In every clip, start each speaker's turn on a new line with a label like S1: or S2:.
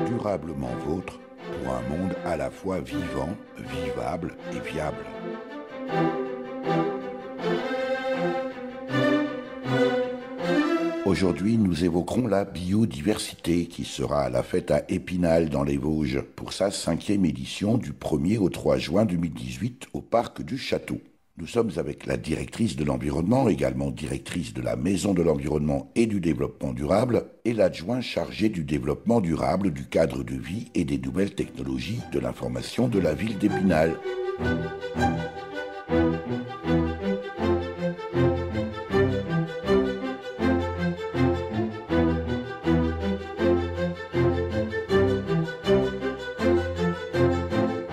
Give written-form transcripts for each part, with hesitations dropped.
S1: Durablement vôtre, pour un monde à la fois vivant, vivable et viable. Aujourd'hui, nous évoquerons la biodiversité qui sera à la fête à Épinal dans les Vosges pour sa 5e édition du 1er au 3 juin 2018 au parc du Château. Nous sommes avec la directrice de l'environnement, également directrice de la Maison de l'environnement et du développement durable, et l'adjoint chargé du développement durable, du cadre de vie et des nouvelles technologies de l'information de la ville d'Épinal.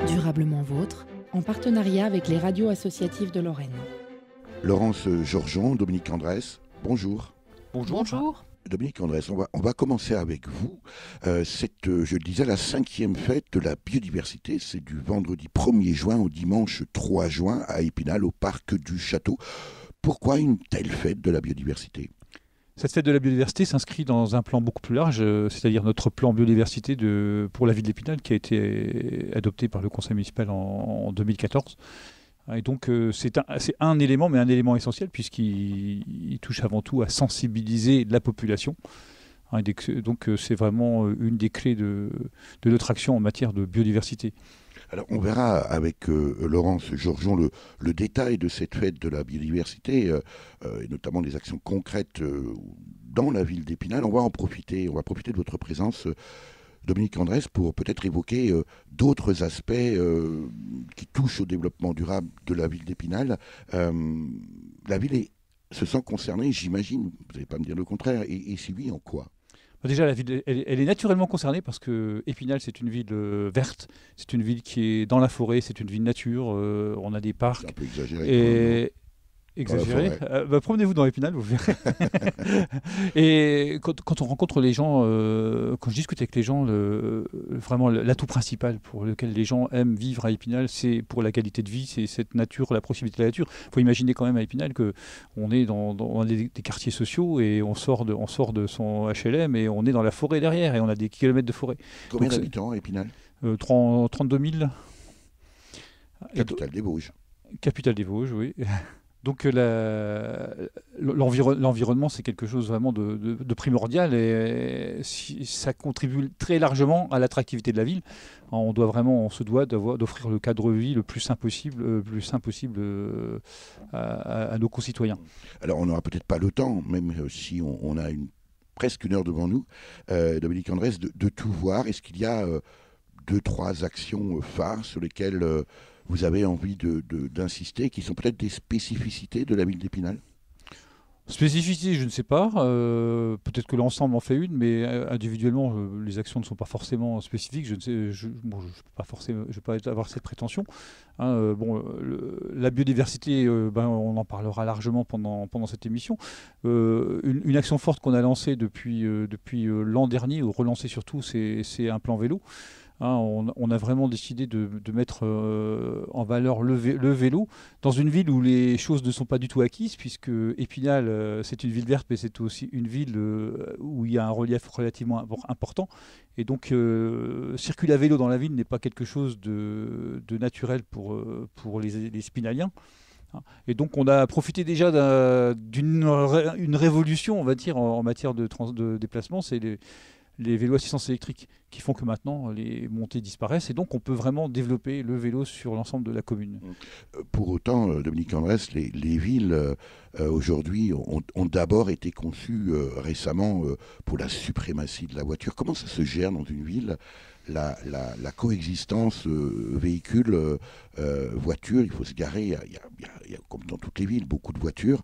S2: Durablement vôtre, en partenariat avec les radios associatives de Lorraine.
S1: Laurence Georgeon, Dominique Andrès, bonjour.
S2: Bonjour.
S1: Dominique Andrès, on va commencer avec vous. Je le disais, la 5e fête de la biodiversité, c'est du vendredi 1er juin au dimanche 3 juin à Épinal, au parc du Château. Pourquoi une telle fête de la biodiversité ?
S3: Cette fête de la biodiversité s'inscrit dans un plan beaucoup plus large, c'est-à-dire notre plan biodiversité pour la ville d'Épinal qui a été adopté par le conseil municipal en 2014. Et donc c'est un élément, mais un élément essentiel puisqu'il touche avant tout à sensibiliser la population. Donc c'est vraiment une des clés de notre action en matière de biodiversité.
S1: Alors on verra avec Laurence Georgeon le détail de cette fête de la biodiversité, et notamment les actions concrètes dans la ville d'Épinal. On va profiter de votre présence, Dominique Andrès, pour peut-être évoquer d'autres aspects qui touchent au développement durable de la ville d'Épinal. La ville se sent concernée, j'imagine, vous n'allez pas me dire le contraire, et si oui, en quoi ?
S3: Déjà, la ville, elle est naturellement concernée parce que Épinal, c'est une ville verte, c'est une ville qui est dans la forêt, c'est une ville nature, on a des parcs.
S1: C'est un peu exagéré.
S3: Exagéré. Promenez-vous dans Épinal, vous verrez. Et quand on rencontre les gens, quand je discute avec les gens, vraiment l'atout principal pour lequel les gens aiment vivre à Épinal, c'est pour la qualité de vie, c'est cette nature, la proximité de la nature. Il faut imaginer quand même à Épinal qu'on est dans des quartiers sociaux et on sort de son HLM et on est dans la forêt derrière et on a des kilomètres de forêt.
S1: Combien d'habitants à Épinal ?
S3: 32 000.
S1: Capitale des Vosges.
S3: Capitale des Vosges, oui. Donc l'environnement, c'est quelque chose vraiment de primordial et ça contribue très largement à l'attractivité de la ville. On se doit d'offrir le cadre de vie le plus sain possible à nos concitoyens.
S1: Alors on n'aura peut-être pas le temps, même si on a presque une heure devant nous, Dominique Andrès, de tout voir. Est-ce qu'il y a 2-3 actions phares sur lesquelles vous avez envie d'insister, qui sont peut-être des spécificités de la ville d'Épinal ?
S3: Spécificité, je ne sais pas. Peut-être que l'ensemble en fait une, mais individuellement, les actions ne sont pas forcément spécifiques. Je ne vais pas avoir cette prétention. La biodiversité, on en parlera largement pendant cette émission. Une action forte qu'on a lancée depuis l'an dernier, ou relancée surtout, c'est un plan vélo. On a vraiment décidé de mettre en valeur le vélo dans une ville où les choses ne sont pas du tout acquises, puisque Épinal, c'est une ville verte, mais c'est aussi une ville où il y a un relief relativement important. Et donc, circuler à vélo dans la ville n'est pas quelque chose de naturel pour les Épinaliens. Et donc, on a profité déjà d'une révolution, on va dire, en matière de déplacement. C'est les vélos assistance électrique qui font que maintenant les montées disparaissent et donc on peut vraiment développer le vélo sur l'ensemble de la commune.
S1: Pour autant, Dominique Andrès, les villes aujourd'hui ont d'abord été conçues récemment pour la suprématie de la voiture. Comment ça se gère dans une ville, la coexistence véhicule-voiture? Il faut se garer, il y a, comme dans toutes les villes, beaucoup de voitures.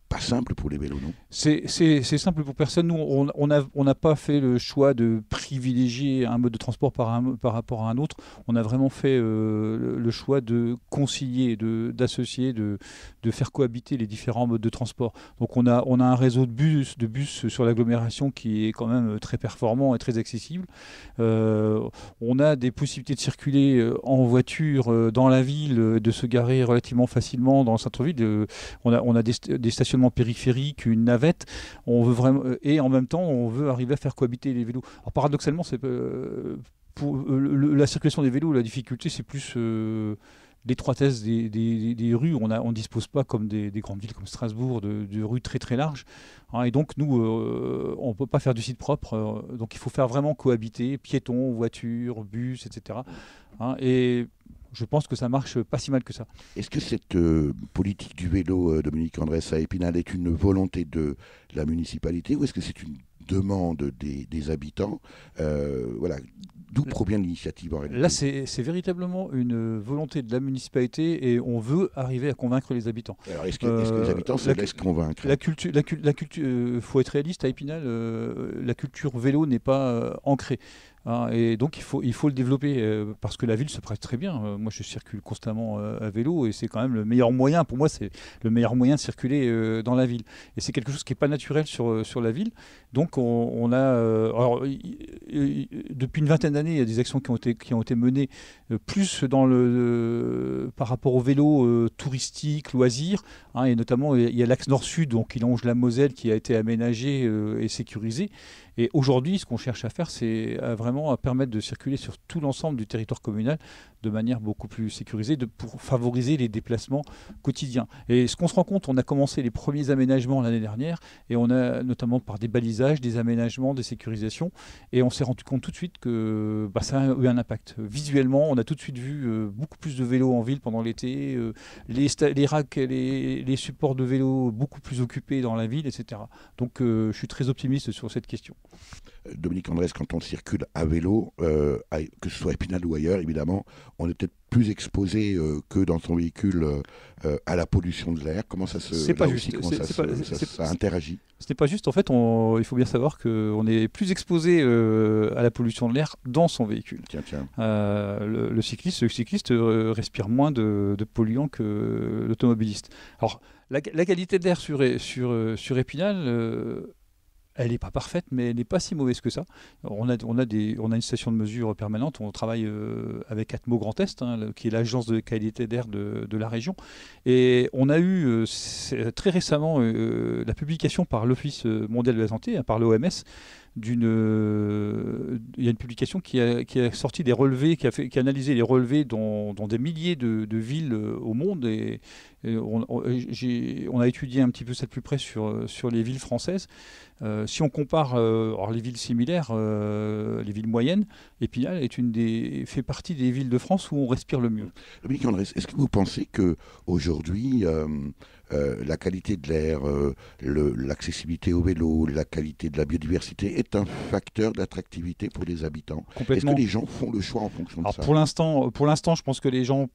S1: Pas simple pour les vélos, non ?
S3: C'est simple pour personne. Nous, on n'a pas fait le choix de privilégier un mode de transport par rapport à un autre. On a vraiment fait le choix de concilier, d'associer, de faire cohabiter les différents modes de transport. Donc on a un réseau de bus sur l'agglomération qui est quand même très performant et très accessible. On a des possibilités de circuler en voiture dans la ville, de se garer relativement facilement dans le centre-ville. On a des stationnements vraiment périphérique, une navette. On veut vraiment, et en même temps, on veut arriver à faire cohabiter les vélos. Alors paradoxalement, pour la circulation des vélos, la difficulté, c'est plus l'étroitesse des rues. On ne dispose pas comme des grandes villes comme Strasbourg de rues très très larges. Hein, et donc nous, on ne peut pas faire du site propre. Donc il faut faire vraiment cohabiter piétons, voitures, bus, etc. Hein, et je pense que ça marche pas si mal que ça.
S1: Est-ce que cette politique du vélo, Dominique Andrès, à Épinal, est une volonté de la municipalité ou est-ce que c'est une demande des habitants voilà. D'où provient l'initiative en réalité?
S3: Là, c'est véritablement une volonté de la municipalité et on veut arriver à convaincre les habitants.
S1: Alors, est-ce que les habitants se laissent convaincre?
S3: La culture, faut être réaliste, à Épinal, la culture vélo n'est pas ancrée. Hein, et donc il faut le développer parce que la ville se prête très bien. Moi je circule constamment à vélo et c'est quand même le meilleur moyen, pour moi c'est le meilleur moyen de circuler dans la ville. Et c'est quelque chose qui n'est pas naturel sur la ville. Donc on a, depuis une vingtaine d'années, il y a des actions qui ont été menées plus par rapport au vélo touristique, loisirs. Hein, et notamment il y a l'axe nord-sud donc, qui longe la Moselle qui a été aménagé et sécurisé. Et aujourd'hui, ce qu'on cherche à faire, c'est vraiment à permettre de circuler sur tout l'ensemble du territoire communal de manière beaucoup plus sécurisée pour favoriser les déplacements quotidiens. Et ce qu'on se rend compte, on a commencé les premiers aménagements l'année dernière et on a notamment par des balisages, des aménagements, des sécurisations et on s'est rendu compte tout de suite que ça a eu un impact. Visuellement, on a tout de suite vu beaucoup plus de vélos en ville pendant l'été, les racks, les supports de vélos beaucoup plus occupés dans la ville, etc. Donc je suis très optimiste sur cette question.
S1: Dominique Andrès, quand on circule à vélo, que ce soit à Épinal ou ailleurs, évidemment, on est peut-être plus exposé que dans son véhicule à la pollution de l'air. Comment ça se...
S3: C'est pas juste.
S1: Ça interagit?
S3: Ce n'est pas juste. En fait, il faut bien savoir qu'on est plus exposé à la pollution de l'air dans son véhicule.
S1: Tiens.
S3: Le cycliste respire moins de polluants que l'automobiliste. Alors, la qualité de l'air sur Épinal... elle n'est pas parfaite, mais elle n'est pas si mauvaise que ça. On a une station de mesure permanente. On travaille avec Atmo Grand Est, qui est l'agence de qualité d'air de la région. Et on a eu très récemment la publication par l'Office mondial de la santé, par l'OMS, il y a une publication qui a sorti des relevés, qui a analysé les relevés dans des milliers de villes au monde. Et on a étudié un petit peu ça de plus près sur les villes françaises. Si on compare les villes similaires, les villes moyennes, Épinal fait partie des villes de France où on respire le mieux.
S1: Dominique Andrès, est-ce que vous pensez qu'aujourd'hui, la qualité de l'air, l'accessibilité au vélo, la qualité de la biodiversité est un facteur d'attractivité pour les habitants? Est-ce que les gens font le choix en fonction de ça?
S3: Pour l'instant, je pense que les gens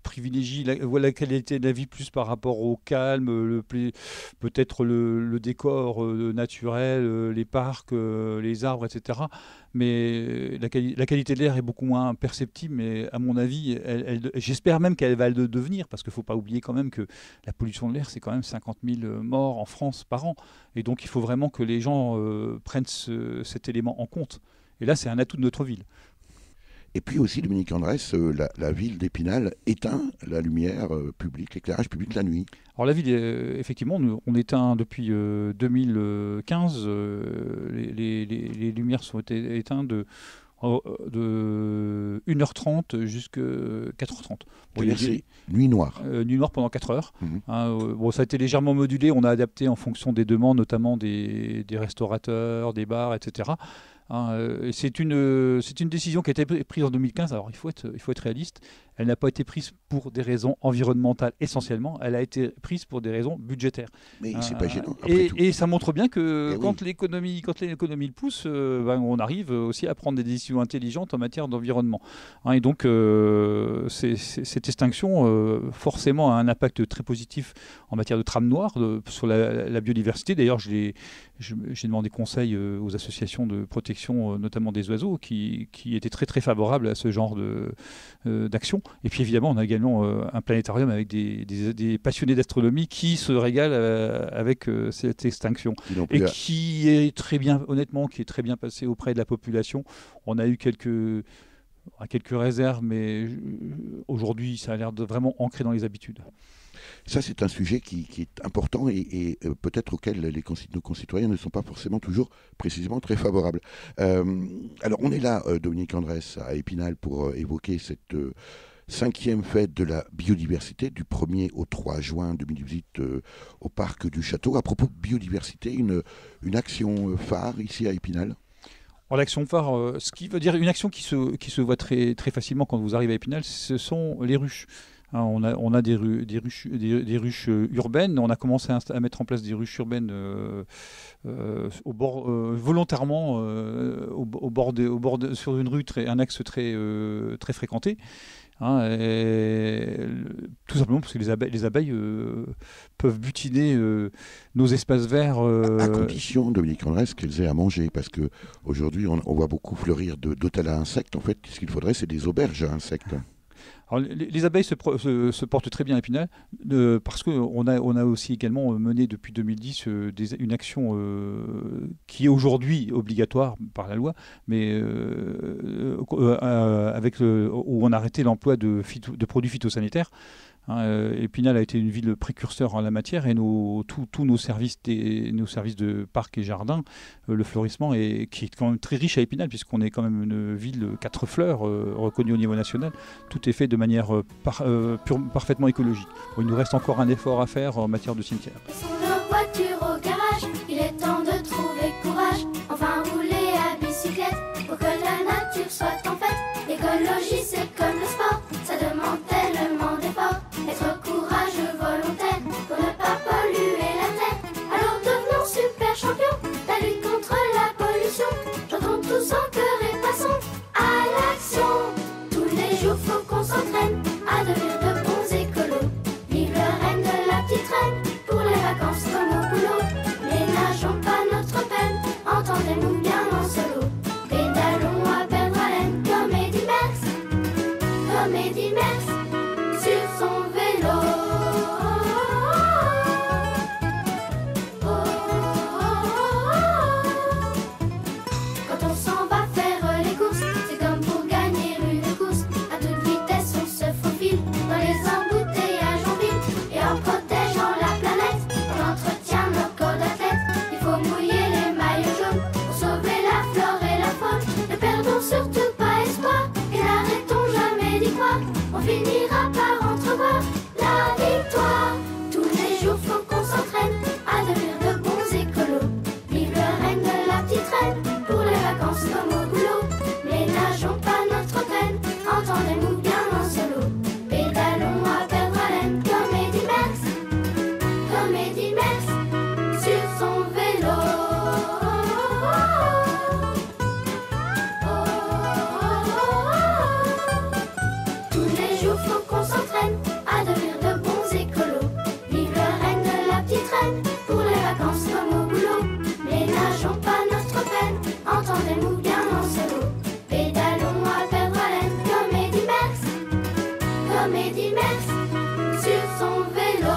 S3: privilégient la qualité de la vie plus par rapport au calme, peut-être le décor naturel, les parcs, les arbres, etc. Mais la qualité de l'air est beaucoup moins perceptible, mais à mon avis, j'espère même qu'elle va le devenir, parce qu'il ne faut pas oublier quand même que la pollution de l'air, c'est quand même 50 000 morts en France par an. Et donc il faut vraiment que les gens prennent cet élément en compte. Et là, c'est un atout de notre ville.
S1: Et puis aussi, Dominique Andrès, la ville d'Épinal éteint la lumière publique, l'éclairage public la nuit.
S3: Alors la ville, effectivement, on éteint depuis 2015, les lumières sont éteintes de 1h30 jusqu'à 4h30.
S1: C'est nuit noire.
S3: Nuit noire pendant 4 heures. Ça a été légèrement modulé, on a adapté en fonction des demandes, notamment des restaurateurs, des bars, etc. C'est une décision qui a été prise en 2015. Alors il faut être réaliste. Elle n'a pas été prise pour des raisons environnementales essentiellement. Elle a été prise pour des raisons budgétaires.
S1: Mais c'est pas gênant.
S3: Et ça montre bien que quand l'économie le pousse, on arrive aussi à prendre des décisions intelligentes en matière d'environnement. Et donc cette extinction forcément a un impact très positif en matière de trame noire sur la biodiversité. D'ailleurs, j'ai demandé conseil aux associations de protection, notamment des oiseaux, qui étaient très très favorables à ce genre d'action. Et puis évidemment, on a également un planétarium avec des passionnés d'astronomie qui se régalent avec cette extinction. Et qui est très bien, honnêtement, qui est très bien passé auprès de la population. On a eu quelques réserves, mais aujourd'hui, ça a l'air de vraiment ancré dans les habitudes.
S1: Ça, c'est un sujet qui est important et peut-être auquel nos concitoyens ne sont pas forcément toujours précisément très favorables. Alors, on est là, Dominique Andrès, à Épinal, pour évoquer cette 5e fête de la biodiversité, du 1er au 3 juin 2018 au parc du Château. À propos de biodiversité, une action phare ici à Épinal.
S3: L'action phare, ce qui veut dire une action qui se voit très, très facilement quand vous arrivez à Épinal, ce sont les ruches. On a des ruches urbaines. On a commencé à mettre en place des ruches urbaines volontairement sur une rue, un axe très, très fréquenté. Tout simplement parce que les abeilles peuvent butiner nos espaces verts.
S1: À condition, Dominique Andrès, qu'elles aient à manger, parce qu'aujourd'hui, on voit beaucoup fleurir d'hôtels à insectes. En fait, ce qu'il faudrait, c'est des auberges à insectes.
S3: Alors, les abeilles se portent très bien à Épinal parce qu'on a aussi également mené depuis 2010 une action qui est aujourd'hui obligatoire par la loi, mais où on a arrêté l'emploi de produits phytosanitaires. Épinal a été une ville précurseur en la matière et tous nos services de parcs et jardins, le fleurissement qui est quand même très riche à Épinal puisqu'on est quand même une ville 4 fleurs reconnue au niveau national. Tout est fait de manière parfaitement écologique. Il nous reste encore un effort à faire en matière de cimetière.
S4: Nos voitures au garage, il est temps de trouver courage. Enfin rouler à bicyclette pour que la nature soit en fête. L'écologie c'est comme le sport, ça demande tellement d'efforts. Être courageux volontaire pour ne pas polluer la terre. Alors devenons super champions, la lutte contre la pollution. Chantons tous en chœur et passons à l'action. Tous les jours faut qu'on s'entraîne à devenir de bons écolos. Vive le règne de la petite reine, pour les vacances comme au boulot. Ménageons pas notre peine, entendez-nous bien en solo. Pédalons à perdre haleine comme Eddy Merckx sur son vélo. Quand on s'en va faire les courses, c'est comme pour gagner une course. À toute vitesse on se faufile dans les embouteillages en ville. Et en protégeant la planète, on entretient nos corps d'athlètes. Il faut mouiller les maillots jaunes pour sauver la flore et la faune. Ne perdons surtout pas espoir et n'arrêtons jamais d'y croire. On finira par entrevoir la victoire. Tous les jours faut qu'on s'entraîne à devenir de bons écolos. Vive le règne de la petite reine, pour les vacances comme au boulot. Ménageons pas notre peine, entendez-nous bien en solo. Pédalons à perdre haleine comme Eddy Merckx sur son vélo. Tous les jours faut qu'on s'entraîne à devenir de bons écolos. Vive le règne de la petite reine, pour les vacances comme au boulot. Ménageons pas notre peine, entendez-nous bien en solo. Pédalons à perdre haleine comme Eddy Merckx sur son vélo.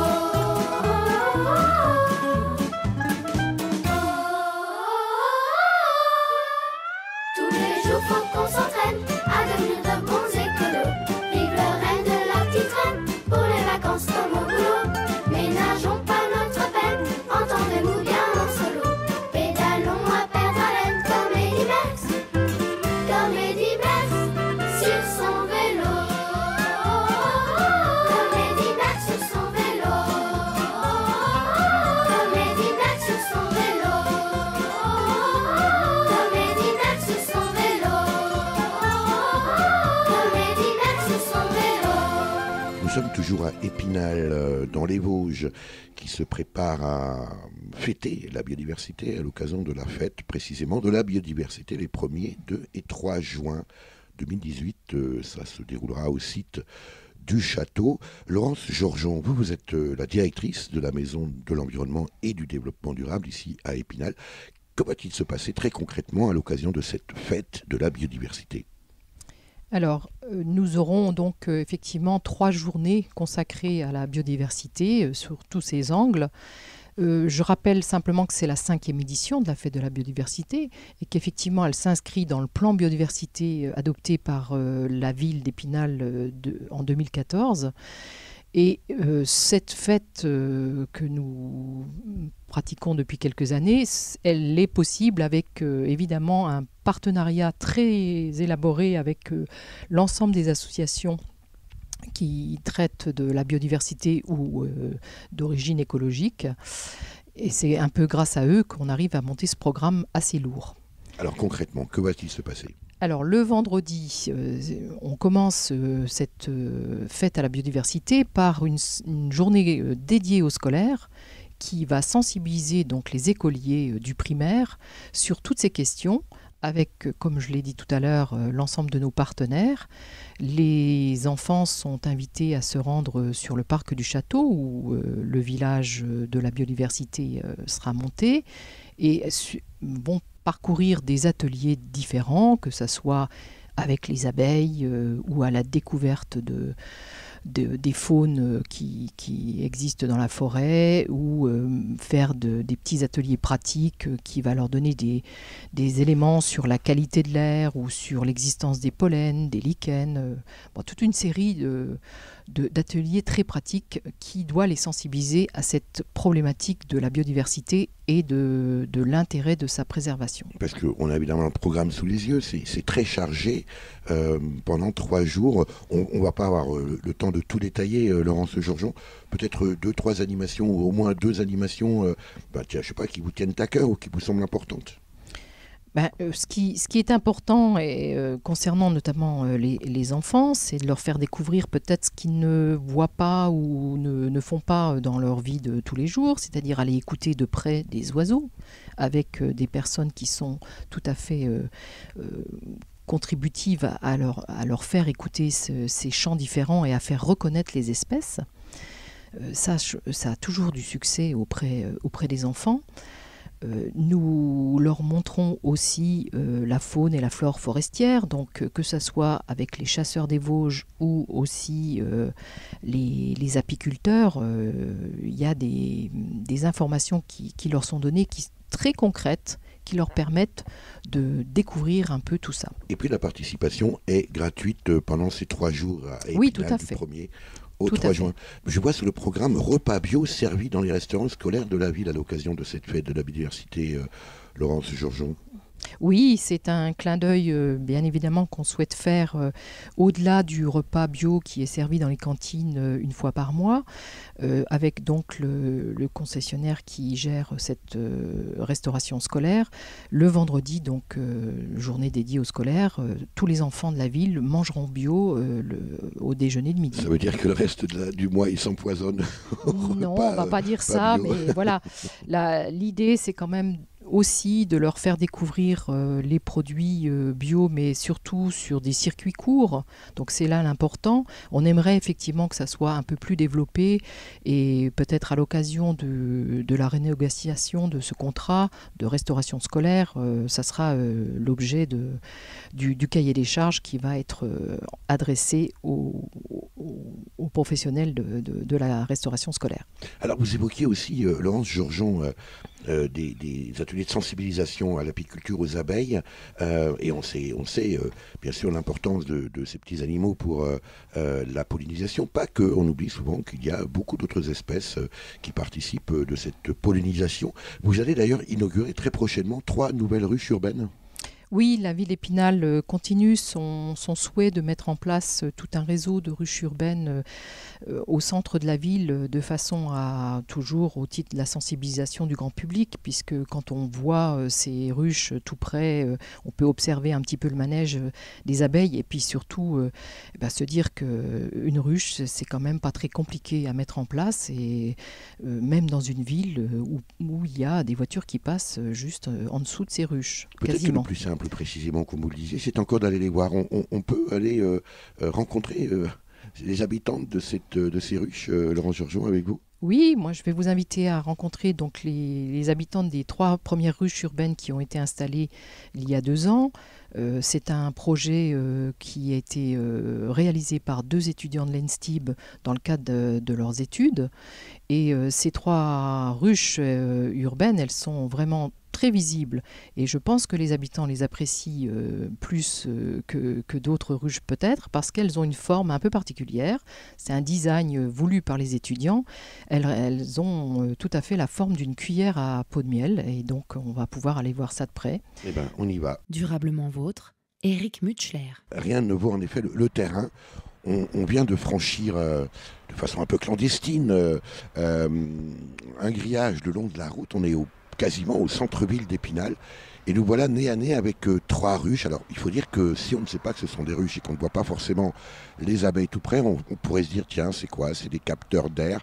S4: Tous les jours faut qu'on s'entraîne à devenir de bons écolos. Vive le règne de la petite reine, pour les vacances comme au boulot. Ménageons pas notre peine, entendez-nous bien en solo. Pédalons à perdre haleine comme Eddy Merckx sur son vélo. Comme Eddy Merckx sur son vélo. Comme Eddy Merckx sur son vélo. Comme Eddy Merckx sur son vélo. Comme Eddy Merckx sur son vélo.
S1: Nous sommes toujours à Épinal, dans les Vosges, qui se prépare à fêter la biodiversité à l'occasion de la fête, précisément de la biodiversité, les 1er, 2 et 3 juin 2018. Ça se déroulera au site du château. Laurence Georgeon, vous êtes la directrice de la Maison de l'Environnement et du Développement Durable ici à Épinal. Que va-t-il se passer très concrètement à l'occasion de cette fête de la biodiversité ?
S5: Alors, nous aurons donc effectivement 3 journées consacrées à la biodiversité sur tous ces angles. Je rappelle simplement que c'est la 5e édition de la Fête de la biodiversité et qu'effectivement elle s'inscrit dans le plan biodiversité adopté par la ville d'Épinal en 2014. Et cette fête que nous pratiquons depuis quelques années, elle est possible avec évidemment un partenariat très élaboré avec l'ensemble des associations qui traitent de la biodiversité ou d'origine écologique. Et c'est un peu grâce à eux qu'on arrive à monter ce programme assez lourd.
S1: Alors concrètement, que va-t-il se passer ?
S5: Alors le vendredi, on commence cette fête à la biodiversité par une journée dédiée aux scolaires qui va sensibiliser donc les écoliers du primaire sur toutes ces questions avec, comme je l'ai dit tout à l'heure, l'ensemble de nos partenaires. Les enfants sont invités à se rendre sur le parc du château où le village de la biodiversité sera monté et vont parcourir des ateliers différents, que ce soit avec les abeilles ou à la découverte des faunes qui existent dans la forêt, ou faire des petits ateliers pratiques qui va leur donner des éléments sur la qualité de l'air ou sur l'existence des pollens, des lichens, toute une série d'ateliers très pratiques qui doit les sensibiliser à cette problématique de la biodiversité et de l'intérêt de sa préservation.
S1: Parce qu'on a évidemment le programme sous les yeux, c'est très chargé pendant 3 jours. On ne va pas avoir le temps de tout détailler, Laurence Georgeon. Peut-être 2-3 animations, ou au moins 2 animations je sais pas, qui vous tiennent à cœur ou qui vous semblent importantes.
S5: Ce qui est important concernant notamment les enfants, c'est de leur faire découvrir peut-être ce qu'ils ne voient pas ou ne font pas dans leur vie de tous les jours, c'est-à-dire aller écouter de près des oiseaux avec des personnes qui sont tout à fait contributives à leur faire écouter ces chants différents et à faire reconnaître les espèces. Ça a toujours du succès auprès des enfants. Nous leur montrons aussi la faune et la flore forestière, donc que ce soit avec les chasseurs des Vosges ou aussi les apiculteurs, il y a des informations qui leur sont données, très concrètes, qui leur permettent de découvrir un peu tout ça.
S1: Et puis la participation est gratuite pendant ces 3 jours à Épinal,
S5: oui, tout à fait.
S1: Du 1er au 3 juin. Je vois sur le programme repas bio servis dans les restaurants scolaires de la ville à l'occasion de cette fête de la biodiversité, Laurence Georgeon.
S5: Oui, c'est un clin d'œil bien évidemment qu'on souhaite faire au-delà du repas bio qui est servi dans les cantines une fois par mois, avec donc le concessionnaire qui gère cette restauration scolaire. Le vendredi, donc journée dédiée aux scolaires, tous les enfants de la ville mangeront bio au déjeuner de midi.
S1: Ça veut dire que le reste du mois, ils s'empoisonnent.
S5: Non, on ne va pas dire ça, bio. Mais voilà, l'idée c'est quand même aussi de leur faire découvrir les produits bio, mais surtout sur des circuits courts. Donc c'est là l'important. On aimerait effectivement que ça soit un peu plus développé et peut-être à l'occasion de la renégociation de ce contrat de restauration scolaire, ça sera l'objet du cahier des charges qui va être adressé aux professionnels de la restauration scolaire.
S1: Alors vous évoquiez aussi, Laurence Georgeon, des ateliers de sensibilisation à l'apiculture, aux abeilles, et on sait bien sûr l'importance de ces petits animaux pour la pollinisation. Pas que, on oublie souvent qu'il y a beaucoup d'autres espèces qui participent de cette pollinisation. Vous allez d'ailleurs inaugurer très prochainement 3 nouvelles ruches urbaines.
S5: Oui, la ville d'Épinal continue son souhait de mettre en place tout un réseau de ruches urbaines au centre de la ville, de façon à toujours au titre de la sensibilisation du grand public, puisque quand on voit ces ruches tout près, on peut observer un petit peu le manège des abeilles et puis surtout se dire qu'une ruche, c'est quand même pas très compliqué à mettre en place, et même dans une ville où il y a des voitures qui passent juste en dessous de ces ruches.
S1: Peut-être
S5: quasiment.
S1: que le plus simple, précisément, comme vous le disiez, c'est encore d'aller les voir. On peut aller rencontrer les habitantes de ces ruches, Laurence Georgeon, avec vous?
S5: Oui, moi je vais vous inviter à rencontrer donc les habitantes des 3 premières ruches urbaines qui ont été installées il y a 2 ans. C'est un projet qui a été réalisé par 2 étudiants de l'ENSTIB dans le cadre de leurs études. Et ces 3 ruches urbaines, elles sont vraiment très visibles. Et je pense que les habitants les apprécient plus que d'autres ruches peut-être, parce qu'elles ont une forme un peu particulière. C'est un design voulu par les étudiants. Elles ont tout à fait la forme d'une cuillère à pot de miel, et donc on va pouvoir aller voir ça de près.
S1: Eh bien, on y va.
S2: Durablement vôtre, Éric Mutschler.
S1: Rien ne vaut en effet le terrain. On vient de franchir de façon un peu clandestine un grillage le long de la route. On est quasiment au centre-ville d'Épinal. Et nous voilà nez à nez avec 3 ruches. Alors il faut dire que si on ne sait pas que ce sont des ruches et qu'on ne voit pas forcément les abeilles tout près, on pourrait se dire tiens, c'est quoi? C'est des capteurs d'air.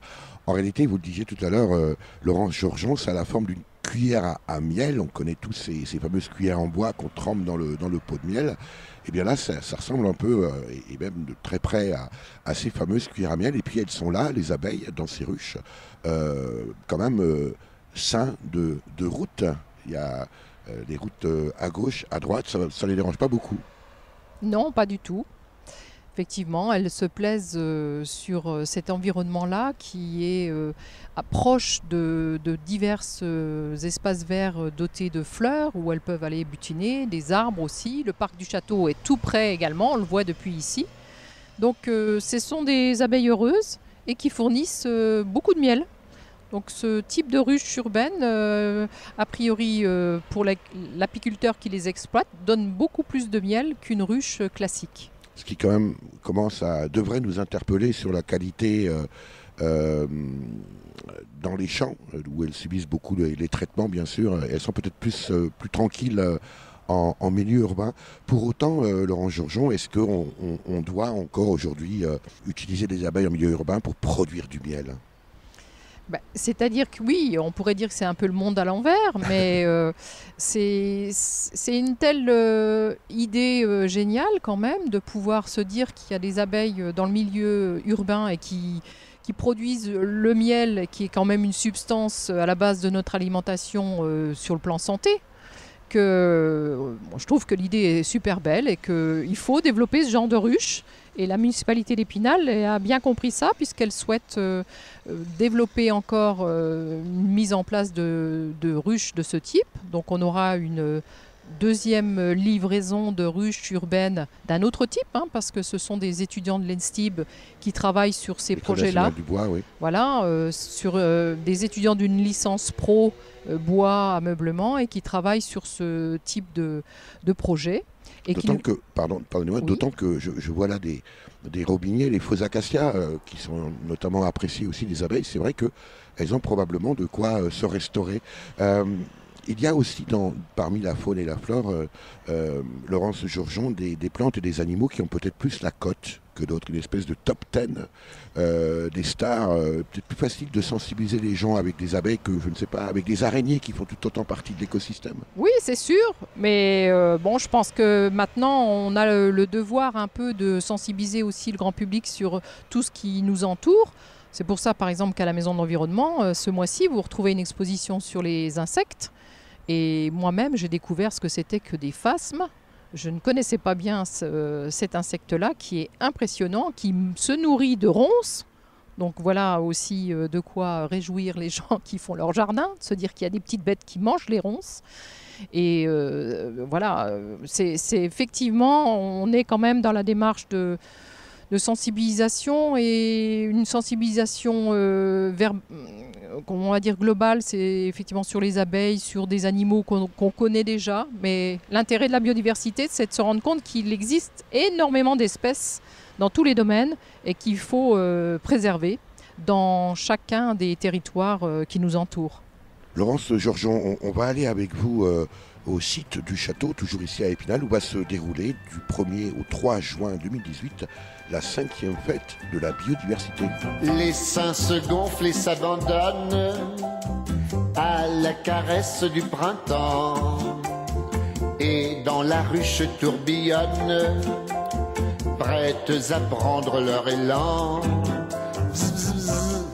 S1: En réalité, vous le disiez tout à l'heure, Laurence Georgeon, ça a la forme d'une cuillère à miel. On connaît tous ces fameuses cuillères en bois qu'on trempe dans le pot de miel. Et bien là, ça ressemble un peu, et même de très près, à ces fameuses cuillères à miel. Et puis elles sont là, les abeilles, dans ces ruches, quand même seins de route. Il y a les routes à gauche, à droite, ça ne les dérange pas beaucoup.
S5: Non, pas du tout. Effectivement, elles se plaisent sur cet environnement-là qui est proche de divers espaces verts dotés de fleurs où elles peuvent aller butiner, des arbres aussi. Le parc du château est tout près également, on le voit depuis ici. Donc ce sont des abeilles heureuses et qui fournissent beaucoup de miel. Donc ce type de ruche urbaine, a priori pour l'apiculteur qui les exploite, donne beaucoup plus de miel qu'une ruche classique.
S1: Ce qui quand même devrait nous interpeller sur la qualité dans les champs, où elles subissent beaucoup les traitements bien sûr. Elles sont peut-être plus tranquilles en milieu urbain. Pour autant, Laurence Georgeon, est-ce qu'on doit encore aujourd'hui utiliser des abeilles en milieu urbain pour produire du miel ?
S5: C'est-à-dire que oui, on pourrait dire que c'est un peu le monde à l'envers, mais c'est une telle idée géniale quand même de pouvoir se dire qu'il y a des abeilles dans le milieu urbain et qui produisent le miel, qui est quand même une substance à la base de notre alimentation sur le plan santé. Je trouve que l'idée est super belle et qu'il faut développer ce genre de ruche. Et la municipalité d'Épinal a bien compris ça puisqu'elle souhaite développer encore une mise en place de ruches de ce type. Donc on aura une deuxième livraison de ruches urbaines d'un autre type, parce que ce sont des étudiants de l'ENSTIB qui travaillent sur ces projets-là.
S1: Du bois, oui.
S5: Voilà, sur des étudiants d'une licence pro bois, ameublement et qui travaillent sur ce type de projet.
S1: Pardonnez-moi, oui. D'autant que je vois là des robiniers, les faux acacias, qui sont notamment appréciés aussi des abeilles. C'est vrai qu'elles ont probablement de quoi se restaurer. Il y a aussi parmi la faune et la flore, Laurence Georgeon, des plantes et des animaux qui ont peut-être plus la cote que d'autres, une espèce de top 10 des stars. Peut-être plus facile de sensibiliser les gens avec des abeilles que, je ne sais pas, avec des araignées qui font tout autant partie de l'écosystème.
S5: Oui, c'est sûr, mais je pense que maintenant on a le devoir un peu de sensibiliser aussi le grand public sur tout ce qui nous entoure. C'est pour ça, par exemple, qu'à la Maison de l'Environnement, ce mois-ci, vous retrouvez une exposition sur les insectes. Et moi-même, j'ai découvert ce que c'était que des phasmes. Je ne connaissais pas bien cet insecte-là qui est impressionnant, qui se nourrit de ronces. Donc voilà aussi de quoi réjouir les gens qui font leur jardin, de se dire qu'il y a des petites bêtes qui mangent les ronces. Et voilà, c'est effectivement, on est quand même dans la démarche de sensibilisation et une sensibilisation on va dire globale, c'est effectivement sur les abeilles, sur des animaux qu'on connaît déjà. Mais l'intérêt de la biodiversité, c'est de se rendre compte qu'il existe énormément d'espèces dans tous les domaines et qu'il faut préserver dans chacun des territoires qui nous entourent.
S1: Laurence Georgeon, on va aller avec vous au site du château, toujours ici à Épinal, où va se dérouler du 1er au 3 juin 2018 la 5e fête de la biodiversité.
S6: Les seins se gonflent et s'abandonnent à la caresse du printemps. Et dans la ruche tourbillonnent, prêtes à prendre leur élan. Bzz, bzz,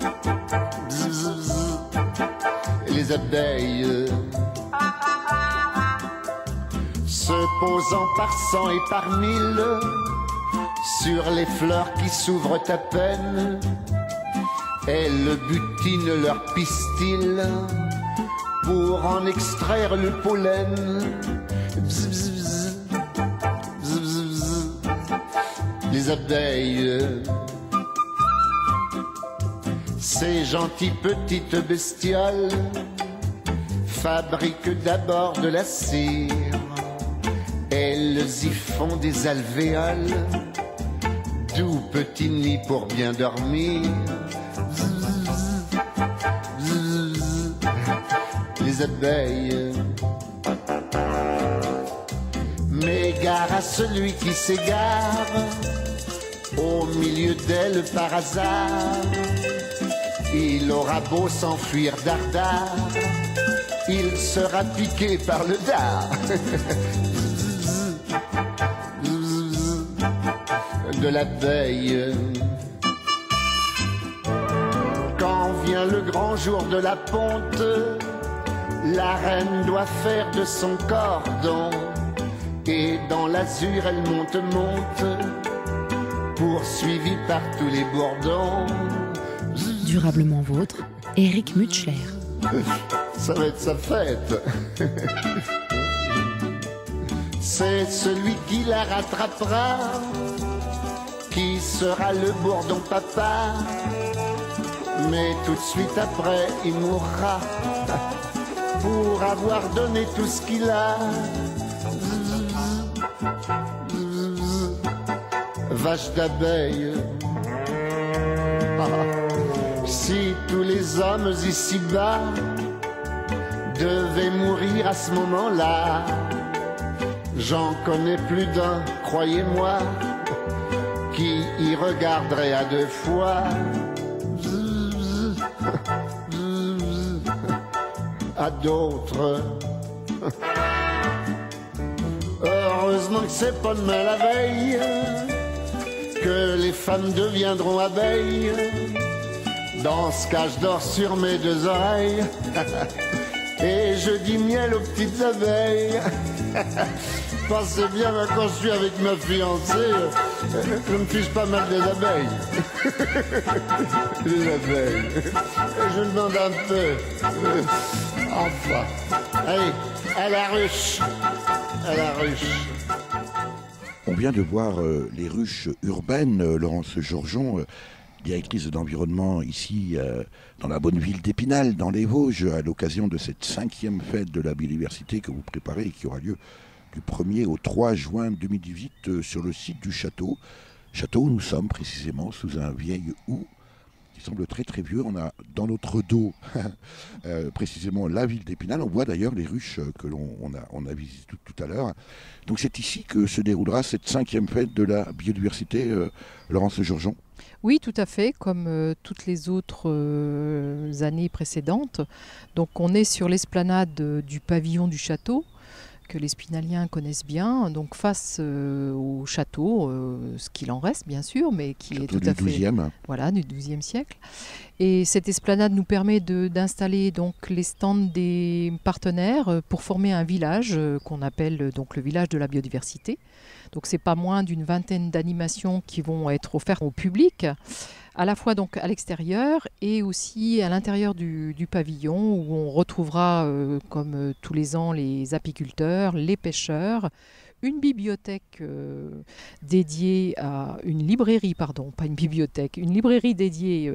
S6: bzz, bzz. Les abeilles se posant par cent et par mille sur les fleurs qui s'ouvrent à peine, elles butinent leur pistil pour en extraire le pollen. Bzz, bzz, bzz. Bzz, bzz, bzz. Les abeilles, ces gentilles petites bestioles, fabriquent d'abord de la cire. Elles y font des alvéoles, doux petits nids pour bien dormir. Les abeilles, mais gare à celui qui s'égare au milieu d'elles par hasard. Il aura beau s'enfuir dardard, il sera piqué par le dard. De l'abeille. Quand vient le grand jour de la ponte, la reine doit faire de son cordon, et dans l'azur elle monte, poursuivie par tous les bourdons.
S2: Durablement vôtre, Éric Mutschler.
S6: Ça va être sa fête. C'est celui qui la rattrapera qui sera le bourdon papa, mais tout de suite après il mourra pour avoir donné tout ce qu'il a. Vache d'abeille. Si tous les hommes ici-bas devaient mourir à ce moment-là, j'en connais plus d'un, croyez-moi, qui y regarderait à deux fois. À d'autres. Heureusement que c'est pas demain la veille que les femmes deviendront abeilles. Dans ce cas, je dors sur mes deux oreilles et je dis miel aux petites abeilles. Pensez bien, quand je suis avec ma fiancée, je me fiche pas mal des abeilles. Les abeilles. Et je demande un peu. Enfin. Allez, à la ruche. À la ruche.
S1: On vient de voir les ruches urbaines, Laurence Georgeon, directrice de l'environnement ici dans la bonne ville d'Épinal, dans les Vosges, à l'occasion de cette 5e fête de la biodiversité que vous préparez et qui aura lieu du 1er au 3 juin 2018 sur le site du château. Château où nous sommes précisément sous un vieil houx qui semble très très vieux. On a dans notre dos précisément la ville d'Épinal. On voit d'ailleurs les ruches que l'on a visitées tout à l'heure. Donc c'est ici que se déroulera cette 5e fête de la biodiversité, Laurence Georgeon.
S5: Oui, tout à fait, comme toutes les autres années précédentes. Donc on est sur l'esplanade du pavillon du château, que les Spinaliens connaissent bien, donc face au château, ce qu'il en reste bien sûr, mais qui
S1: château
S5: est tout à fait
S1: du XIIe.
S5: Voilà, du XIIe siècle. Et cette esplanade nous permet d'installer donc les stands des partenaires pour former un village qu'on appelle donc le village de la biodiversité. Donc c'est pas moins d'une vingtaine d'animations qui vont être offertes au public, à la fois donc à l'extérieur et aussi à l'intérieur du pavillon, où on retrouvera, comme tous les ans, les apiculteurs, les pêcheurs, une bibliothèque dédiée à une librairie, pardon, pas une bibliothèque, une librairie dédiée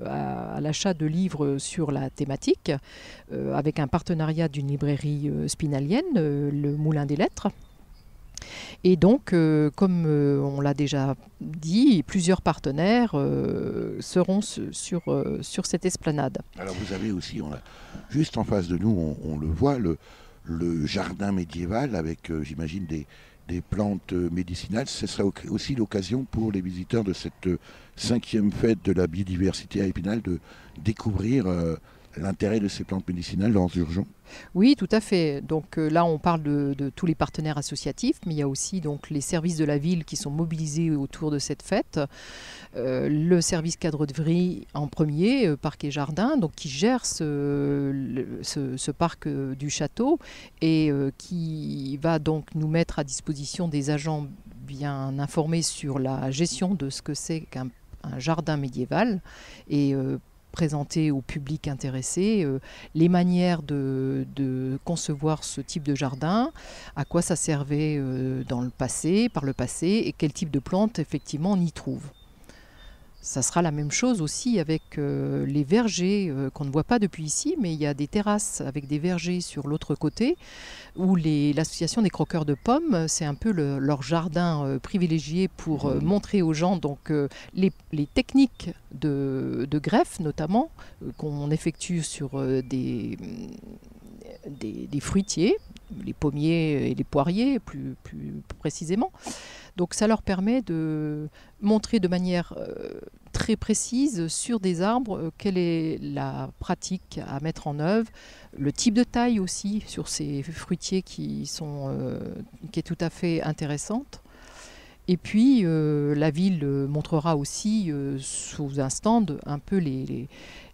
S5: à l'achat de livres sur la thématique, avec un partenariat d'une librairie spinalienne, le Moulin des Lettres. Et donc, comme on l'a déjà dit, plusieurs partenaires seront sur cette esplanade.
S1: Alors vous avez aussi, juste en face de nous, on le voit, le jardin médiéval avec, j'imagine, des plantes médicinales. Ce sera aussi l'occasion pour les visiteurs de cette 5e fête de la biodiversité à Épinal de découvrir l'intérêt de ces plantes médicinales, Laurence Georgeon.
S5: Oui, tout à fait. Donc là, on parle de tous les partenaires associatifs, mais il y a aussi donc les services de la ville qui sont mobilisés autour de cette fête. Le service cadre de vie en premier, parc et jardin, donc qui gère ce parc du château et qui va donc nous mettre à disposition des agents bien informés sur la gestion de ce que c'est qu'un jardin médiéval et présenter au public intéressé les manières de concevoir ce type de jardin, à quoi ça servait par le passé, et quel type de plantes effectivement on y trouve. Ça sera la même chose aussi avec les vergers qu'on ne voit pas depuis ici, mais il y a des terrasses avec des vergers sur l'autre côté où l'association des croqueurs de pommes, c'est un peu leur jardin privilégié pour montrer aux gens donc, les techniques de greffe notamment qu'on effectue sur des fruitiers, les pommiers et les poiriers plus précisément. Donc ça leur permet de montrer de manière très précise sur des arbres quelle est la pratique à mettre en œuvre, le type de taille aussi sur ces fruitiers qui est tout à fait intéressante. Et puis la ville montrera aussi sous un stand un peu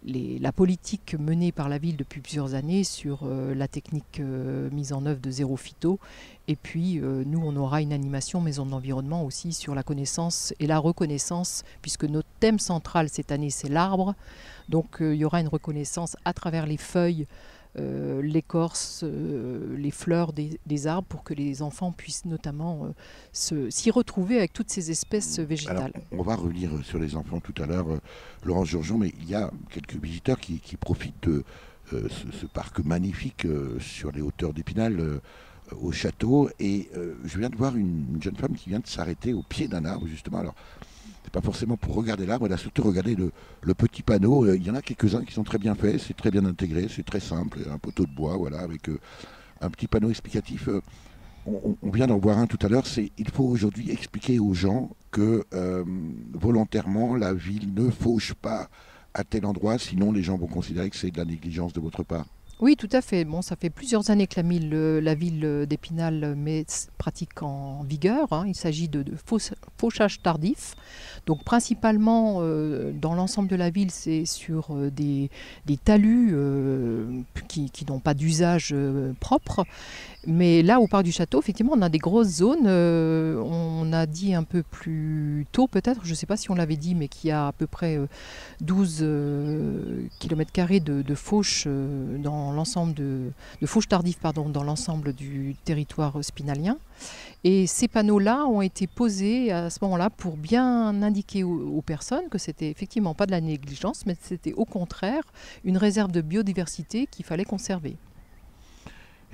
S5: la politique menée par la ville depuis plusieurs années sur la technique mise en œuvre de zéro phyto. Et puis nous, on aura une animation maison de l'environnement aussi sur la connaissance et la reconnaissance, puisque notre thème central cette année, c'est l'arbre. Donc il y aura une reconnaissance à travers les feuilles, l'écorce, les fleurs des arbres, pour que les enfants puissent notamment s'y retrouver avec toutes ces espèces végétales.
S1: Alors, on va revenir sur les enfants tout à l'heure, Laurence Georgeon, mais il y a quelques visiteurs qui profitent de ce parc magnifique sur les hauteurs d'Épinal au château, et je viens de voir une jeune femme qui vient de s'arrêter au pied d'un arbre justement. Alors, c'est pas forcément pour regarder l'arbre, elle a surtout regardé le petit panneau. Il y en a quelques-uns qui sont très bien faits, c'est très bien intégré, c'est très simple, un poteau de bois, voilà, avec un petit panneau explicatif. On vient d'en voir un tout à l'heure, il faut aujourd'hui expliquer aux gens que volontairement la ville ne fauche pas à tel endroit, sinon les gens vont considérer que c'est de la négligence de votre part.
S5: Oui, tout à fait. Bon, ça fait plusieurs années que la ville d'Épinal met pratique en vigueur. Il s'agit de fauchage tardif. Donc principalement dans l'ensemble de la ville, c'est sur des talus qui n'ont pas d'usage propre. Mais là, au parc du château, effectivement, on a des grosses zones. On a dit un peu plus tôt, peut-être, je ne sais pas si on l'avait dit, mais qu'il y a à peu près 12 km² de fauches dans l'ensemble de fauches tardives, dans l'ensemble du territoire spinalien. Et ces panneaux-là ont été posés à ce moment-là pour bien indiquer aux personnes que c'était effectivement pas de la négligence, mais c'était au contraire une réserve de biodiversité qu'il fallait conserver.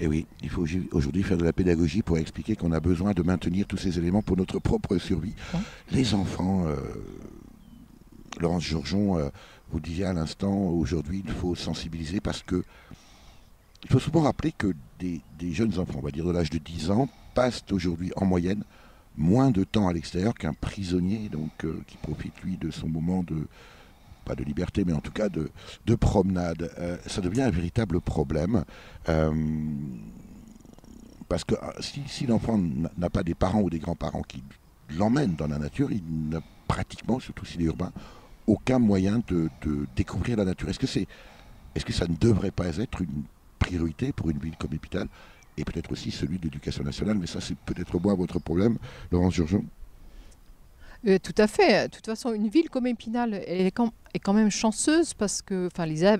S1: Et oui, il faut aujourd'hui faire de la pédagogie pour expliquer qu'on a besoin de maintenir tous ces éléments pour notre propre survie. Les enfants, Laurence Georgeon, vous disiez à l'instant, aujourd'hui il faut sensibiliser parce que il faut souvent rappeler que des jeunes enfants, on va dire de l'âge de 10 ans, passent aujourd'hui en moyenne moins de temps à l'extérieur qu'un prisonnier, donc qui profite lui de son moment pas de liberté, mais en tout cas de promenade. Ça devient un véritable problème. Parce que si l'enfant n'a pas des parents ou des grands-parents qui l'emmènent dans la nature, il n'a pratiquement, surtout s'il est urbain, aucun moyen de découvrir la nature. Est-ce que ça ne devrait pas être une priorité pour une ville comme Épinal, et peut-être aussi celui de l'Éducation nationale, mais ça c'est peut-être moins votre problème, Laurence Georgeon?
S5: Tout à fait. De toute façon, une ville comme Épinal est quand même chanceuse parce que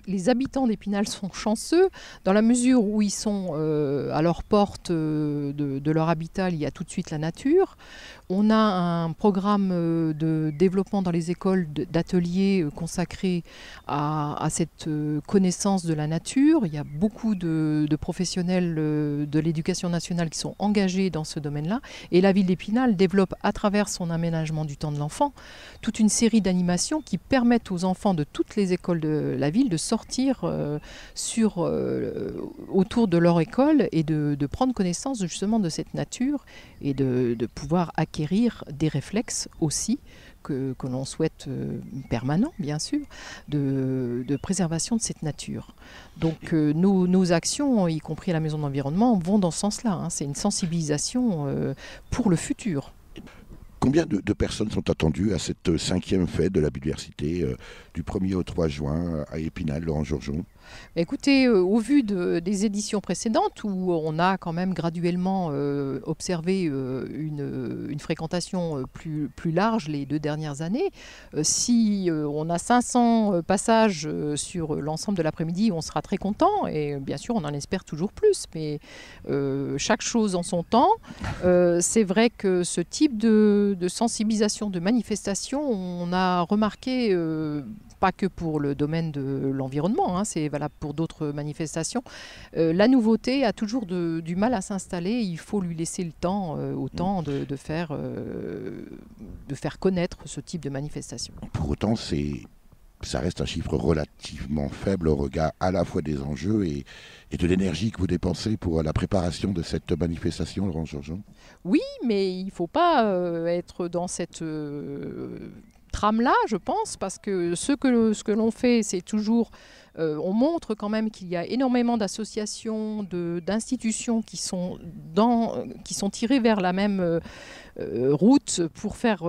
S5: les habitants d'Épinal sont chanceux dans la mesure où ils sont à leur porte de leur habitat, il y a tout de suite la nature. On a un programme de développement dans les écoles d'ateliers consacrés à cette connaissance de la nature. Il y a beaucoup de professionnels de l'éducation nationale qui sont engagés dans ce domaine-là. Et la ville d'Épinal développe à travers son aménagement du temps de l'enfant toute une série d'animations qui permettent aux enfants de toutes les écoles de la ville de sortir autour de leur école et de prendre connaissance justement de cette nature et de pouvoir acquérir des réflexes aussi que l'on souhaite permanents, bien sûr, de préservation de cette nature. Donc nos actions, y compris à la Maison de l'Environnement, vont dans ce sens-là. C'est une sensibilisation pour le futur.
S1: Combien de personnes sont attendues à cette 5e fête de la biodiversité du 1er au 3 juin à Épinal, Laurent Georgeon?
S5: Écoutez, au vu des éditions précédentes, où on a quand même graduellement observé une fréquentation plus large les 2 dernières années, si on a 500 passages sur l'ensemble de l'après-midi, on sera très content, et bien sûr on en espère toujours plus, mais chaque chose en son temps. C'est vrai que ce type de sensibilisation, de manifestation, on a remarqué, pas que pour le domaine de l'environnement, hein, c'est valable pour d'autres manifestations, la nouveauté a toujours du mal à s'installer. Il faut lui laisser le temps au temps de faire connaître ce type de manifestation.
S1: Pour autant, ça reste un chiffre relativement faible au regard à la fois des enjeux et de l'énergie que vous dépensez pour la préparation de cette manifestation, Laurent Georgeon.
S5: Oui, mais il ne faut pas être dans cette trame-là, je pense, parce que ce que l'on fait, c'est toujours... on montre quand même qu'il y a énormément d'associations, d'institutions qui sont tirées vers la même route pour faire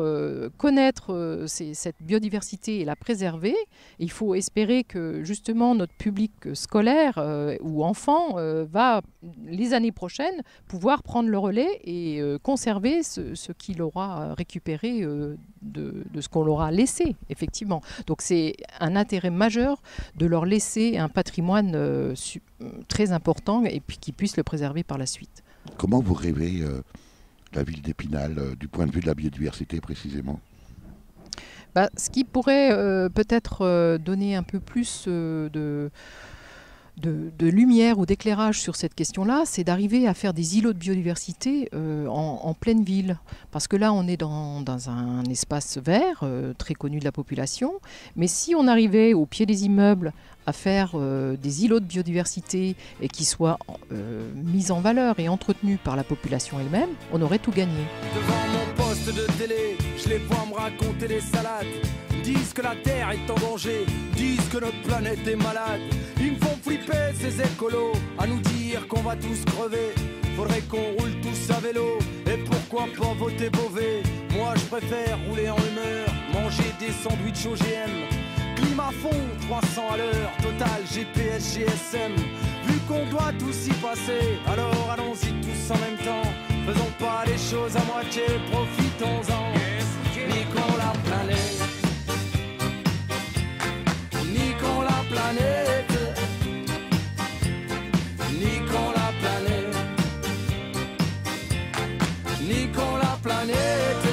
S5: connaître cette biodiversité et la préserver. Et il faut espérer que justement notre public scolaire ou enfant va, les années prochaines, pouvoir prendre le relais et conserver ce qu'il aura récupéré de ce qu'on leur a laissé, effectivement. Donc c'est un intérêt majeur de leur laisser un patrimoine très important et puis qu'ils puissent le préserver par la suite.
S1: Comment vous rêvez la ville d'Épinal du point de vue de la biodiversité précisément?
S5: Ce qui pourrait peut-être donner un peu plus de lumière ou d'éclairage sur cette question-là, c'est d'arriver à faire des îlots de biodiversité en pleine ville. Parce que là, on est dans un espace vert, très connu de la population. Mais si on arrivait au pied des immeubles à faire des îlots de biodiversité et qui soient mis en valeur et entretenus par la population elle-même, on aurait tout gagné.
S7: Devant mon poste de télé, je les vois me raconter des salades. Disent que la Terre est en danger, disent que notre planète est malade. Ils me font flipper ces écolos, à nous dire qu'on va tous crever. Faudrait qu'on roule tous à vélo, et pourquoi pas voter Beauvais. Moi je préfère rouler en humeur, manger des sandwichs OGM. Climat fond, 300 à l'heure, total GPS, GSM. Vu qu'on doit tous y passer, alors allons-y tous en même temps. Faisons pas les choses à moitié, profitons-en. Niquons la planète. Niquons la planète. Niquons la planète. Niquons la planète.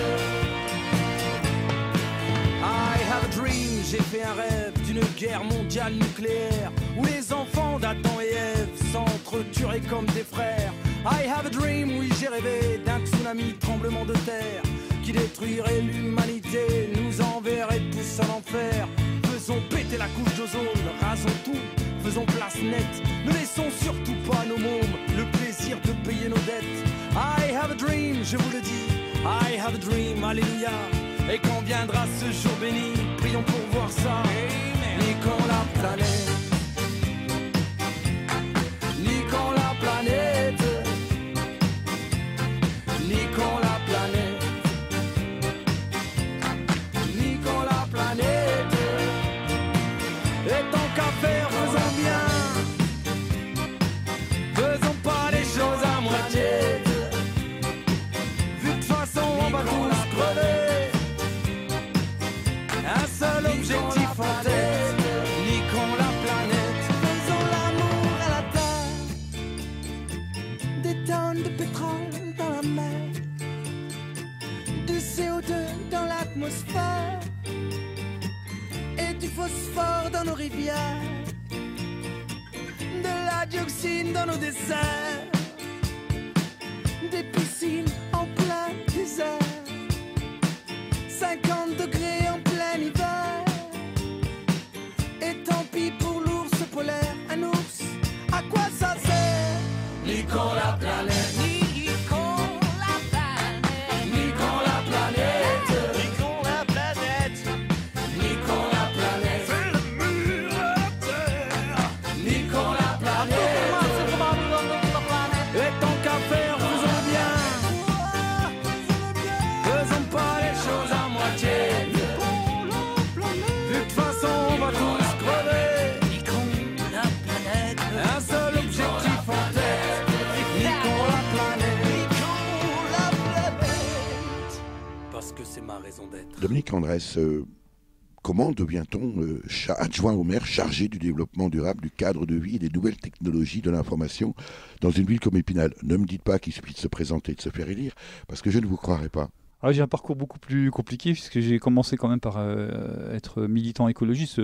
S7: I have a dream, j'ai fait un rêve d'une guerre mondiale nucléaire où les enfants d'Adam et Ève s'entretueraient comme des frères. I have a dream, oui j'ai rêvé d'un tsunami, tremblement de terre qui détruirait l'humanité, nous enverrait tous en enfer. Faisons péter la couche d'ozone, rasons tout, faisons place nette. Ne laissons surtout pas nos mômes le plaisir de payer nos dettes. I have a dream, je vous le dis, I have a dream, alléluia. Et quand viendra ce jour béni, prions pour voir ça. Niquons la planète. Niquons la planète. Niquons la planète. Niquons la planète. Et tant qu'à faire, faisons bien. Faisons pas les choses à moitié. Vu de toute façon on va tous crever. Un seul objectif en tête. Niquons la planète.
S8: Faisons l'amour à la terre. Des tonnes de pétrole dans la mer. Du CO2 dans l'atmosphère. Et du phosphore dans nos rivières. De la dioxine dans nos déserts. Des piscines en plein désert. 50 degrés en plein hiver. Et tant pis pour l'ours polaire. Un ours, à quoi ça sert?
S7: Niquons la planète.
S8: Niquons la planète.
S7: Niquons la planète.
S8: Niquons la planète.
S7: Niquons la planète.
S8: Fais le mur à la terre.
S7: Niquons la planète. Et tant qu'à faire, faisons bien. Faisons pas
S1: Dominique Andrès, comment devient-on adjoint au maire chargé du développement durable, du cadre de vie et des nouvelles technologies de l'information dans une ville comme Épinal? Ne me dites pas qu'il suffit de se présenter et de se faire élire, parce que je ne vous croirais pas.
S3: J'ai un parcours beaucoup plus compliqué, puisque j'ai commencé quand même par être militant écologiste.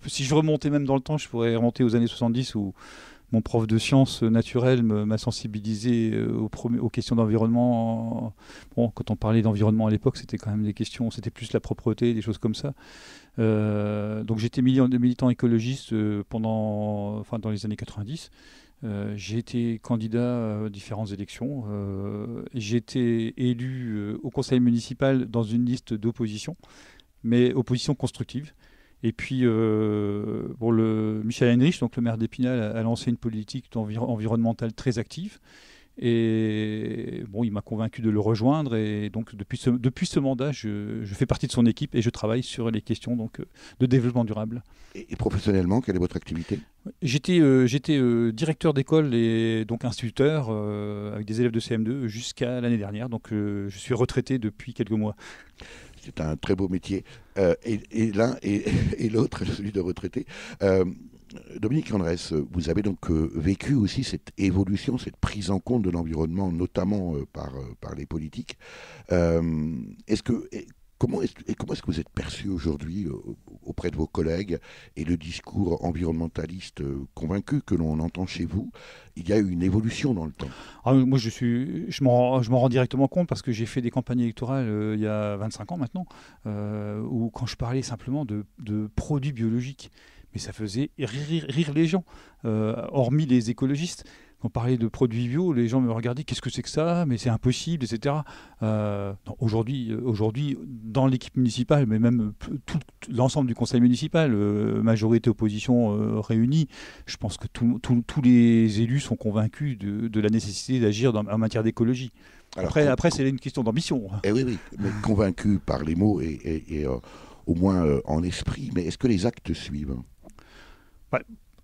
S3: Si je remontais même dans le temps, je pourrais remonter aux années 70 où mon prof de sciences naturelles m'a sensibilisé aux questions d'environnement. Bon, quand on parlait d'environnement à l'époque, c'était quand même des questions, c'était plus la propreté, des choses comme ça. Donc j'étais militant écologiste dans les années 90. J'ai été candidat à différentes élections. J'ai été élu au conseil municipal dans une liste d'opposition, mais opposition constructive. Et puis, Michel Heinrich, donc le maire d'Épinal, a lancé une politique environnementale très active. Et il m'a convaincu de le rejoindre. Et donc, depuis ce mandat, je fais partie de son équipe et je travaille sur les questions de développement durable.
S1: Et professionnellement, quelle est votre activité ?
S3: J'étais directeur d'école et donc instituteur avec des élèves de CM2 jusqu'à l'année dernière. Donc, je suis retraité depuis quelques mois.
S1: C'est un très beau métier. Et l'un et l'autre, celui de retraité. Dominique Andrès, vous avez donc vécu aussi cette évolution, cette prise en compte de l'environnement, notamment par les politiques. Comment est-ce que vous êtes perçu aujourd'hui auprès de vos collègues et le discours environnementaliste convaincu que l'on entend chez vous? Il y a eu une évolution dans le temps.
S3: Moi, je m'en rends directement compte parce que j'ai fait des campagnes électorales il y a 25 ans maintenant, où quand je parlais simplement de produits biologiques, mais ça faisait rire les gens, hormis les écologistes. Quand on parlait de produits bio, les gens me regardaient, qu'est-ce que c'est que ça? Mais c'est impossible, etc. Aujourd'hui, dans l'équipe municipale, mais même l'ensemble du conseil municipal, majorité opposition réunie, je pense que tous les élus sont convaincus de la nécessité d'agir en matière d'écologie. Après, c'est une question d'ambition.
S1: Oui, mais convaincus par les mots et au moins en esprit, mais est-ce que les actes suivent?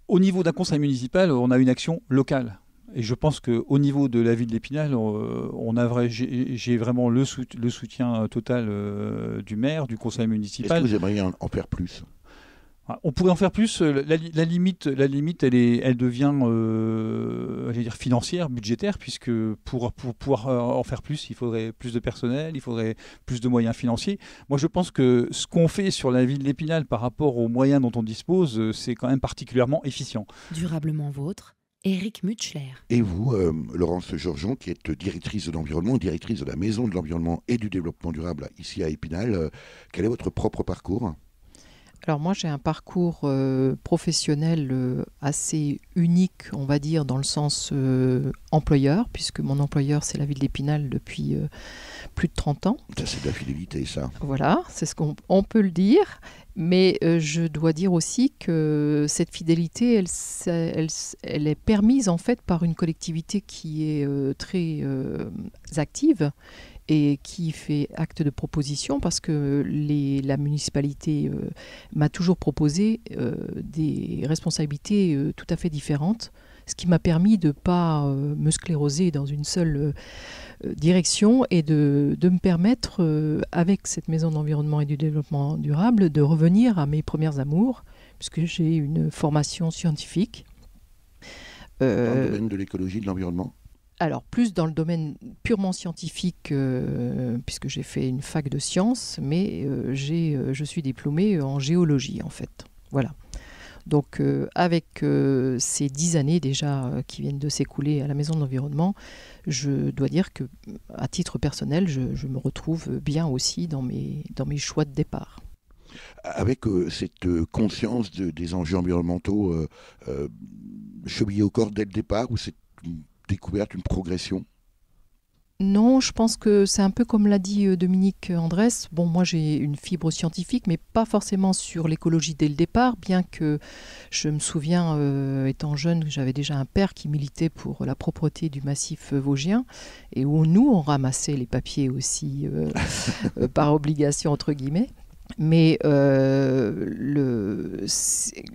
S3: Au niveau d'un conseil municipal, on a une action locale. Et je pense qu'au niveau de la ville d'Épinal, j'ai vraiment le soutien total du maire, du conseil municipal.
S1: Est-ce que vous aimeriez en faire plus?
S3: On pourrait en faire plus. La limite, elle devient financière, budgétaire, puisque pour pouvoir en faire plus, il faudrait plus de personnel, il faudrait plus de moyens financiers. Moi, je pense que ce qu'on fait sur la ville d'Épinal par rapport aux moyens dont on dispose, c'est quand même particulièrement efficient.
S2: Durablement vôtre, Éric Mutschler.
S1: Et vous, Laurence Georgeon, qui êtes directrice de l'environnement, directrice de la Maison de l'environnement et du développement durable ici à Épinal, quel est votre propre parcours ?
S5: Alors moi, j'ai un parcours professionnel assez unique, on va dire, dans le sens employeur, puisque mon employeur, c'est la ville d'Épinal depuis plus de 30 ans.
S1: Ça, c'est de la fidélité, ça.
S5: Voilà, c'est ce qu'on peut le dire. Mais je dois dire aussi que cette fidélité, elle est permise en fait par une collectivité qui est très active et qui fait acte de proposition, parce que la municipalité m'a toujours proposé des responsabilités tout à fait différentes, ce qui m'a permis de ne pas me scléroser dans une seule direction et de me permettre, avec cette maison d'environnement et du développement durable, de revenir à mes premiers amours, puisque j'ai une formation scientifique.
S1: Dans le domaine de l'écologie, de l'environnement ?
S5: Alors, plus dans le domaine purement scientifique, puisque j'ai fait une fac de sciences, mais je suis diplômée en géologie, en fait. Voilà. Donc, avec ces 10 années déjà qui viennent de s'écouler à la Maison de l'Environnement, je dois dire que, à titre personnel, je me retrouve bien aussi dans mes choix de départ.
S1: Avec cette conscience des enjeux environnementaux chevillée au corps dès le départ, ou c'est une découverte, une progression?
S5: Non, je pense que c'est un peu comme l'a dit Dominique Andrès. Bon, moi j'ai une fibre scientifique, mais pas forcément sur l'écologie dès le départ, bien que je me souviens, étant jeune, j'avais déjà un père qui militait pour la propreté du massif vosgien, et où nous, on ramassait les papiers aussi par obligation, entre guillemets. Mais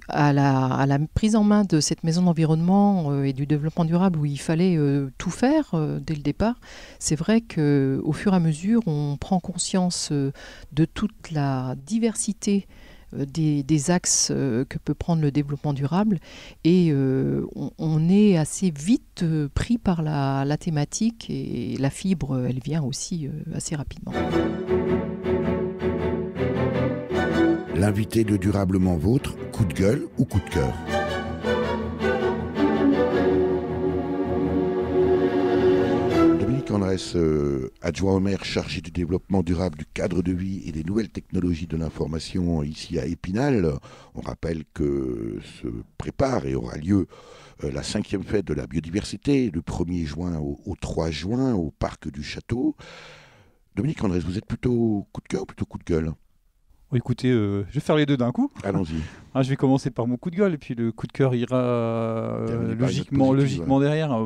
S5: à la prise en main de cette maison d'environnement et du développement durable où il fallait tout faire dès le départ, c'est vrai qu'au fur et à mesure, on prend conscience de toute la diversité des axes que peut prendre le développement durable et on est assez vite pris par la thématique et la fibre, elle vient aussi assez rapidement.
S1: L'invité de Durablement Vôtre, coup de gueule ou coup de cœur? Dominique Andrès, adjoint au maire chargé du développement durable du cadre de vie et des nouvelles technologies de l'information ici à Épinal. On rappelle que se prépare et aura lieu la 5e fête de la biodiversité, le 1er juin au 3 juin au parc du Château. Dominique Andrès, vous êtes plutôt coup de cœur ou plutôt coup de gueule?
S3: Écoutez, je vais faire les deux d'un coup.
S1: Allons-y.
S3: Je vais commencer par mon coup de gueule et puis le coup de cœur ira logiquement derrière.